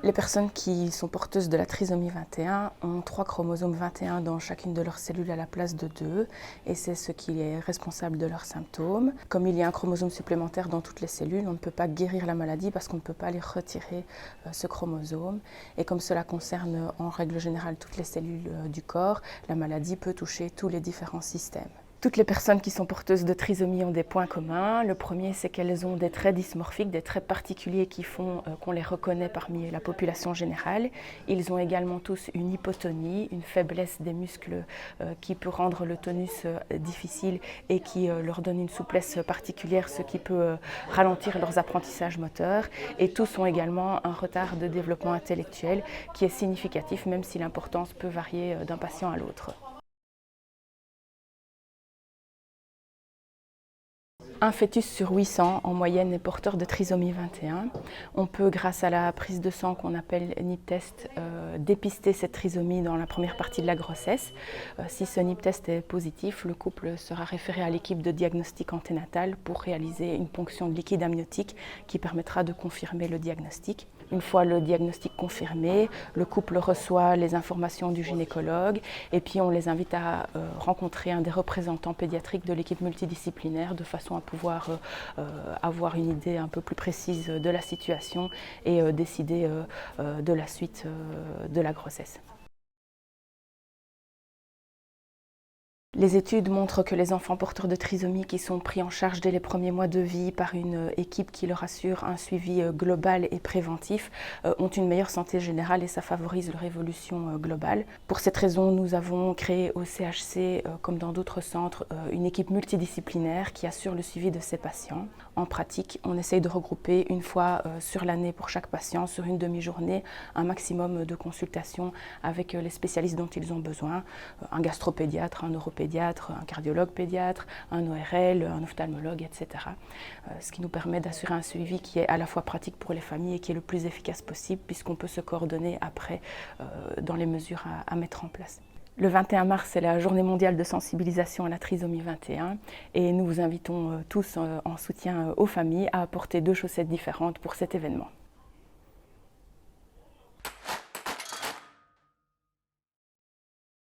Les personnes qui sont porteuses de la trisomie 21 ont 3 chromosomes 21 dans chacune de leurs cellules à la place de 2, et c'est ce qui est responsable de leurs symptômes. Comme il y a un chromosome supplémentaire dans toutes les cellules, on ne peut pas guérir la maladie parce qu'on ne peut pas aller retirer ce chromosome. Et comme cela concerne en règle générale toutes les cellules du corps, la maladie peut toucher tous les différents systèmes. Toutes les personnes qui sont porteuses de trisomie ont des points communs. Le premier, c'est qu'elles ont des traits dysmorphiques, des traits particuliers qui font qu'on les reconnaît parmi la population générale. Ils ont également tous une hypotonie, une faiblesse des muscles qui peut rendre le tonus difficile et qui leur donne une souplesse particulière, ce qui peut ralentir leurs apprentissages moteurs. Et tous ont également un retard de développement intellectuel qui est significatif, même si l'importance peut varier d'un patient à l'autre. Un fœtus sur 800 en moyenne est porteur de trisomie 21. On peut, grâce à la prise de sang qu'on appelle NIPT-test, dépister cette trisomie dans la première partie de la grossesse. Si ce NIPT-test est positif, le couple sera référé à l'équipe de diagnostic anténatal pour réaliser une ponction de liquide amniotique qui permettra de confirmer le diagnostic. Une fois le diagnostic confirmé, le couple reçoit les informations du gynécologue et puis on les invite à rencontrer un des représentants pédiatriques de l'équipe multidisciplinaire de façon à pouvoir avoir une idée un peu plus précise de la situation et décider de la suite de la grossesse. Les études montrent que les enfants porteurs de trisomie qui sont pris en charge dès les premiers mois de vie par une équipe qui leur assure un suivi global et préventif ont une meilleure santé générale et ça favorise leur évolution globale. Pour cette raison, nous avons créé au CHC, comme dans d'autres centres, une équipe multidisciplinaire qui assure le suivi de ces patients. En pratique, on essaye de regrouper une fois sur l'année pour chaque patient, sur une demi-journée, un maximum de consultations avec les spécialistes dont ils ont besoin, un gastropédiatre, un neuropédiatre, un cardiologue pédiatre, un ORL, un ophtalmologue, etc. Ce qui nous permet d'assurer un suivi qui est à la fois pratique pour les familles et qui est le plus efficace possible puisqu'on peut se coordonner après dans les mesures à mettre en place. Le 21 mars, c'est la journée mondiale de sensibilisation à la trisomie 21 et nous vous invitons tous en soutien aux familles à apporter 2 chaussettes différentes pour cet événement.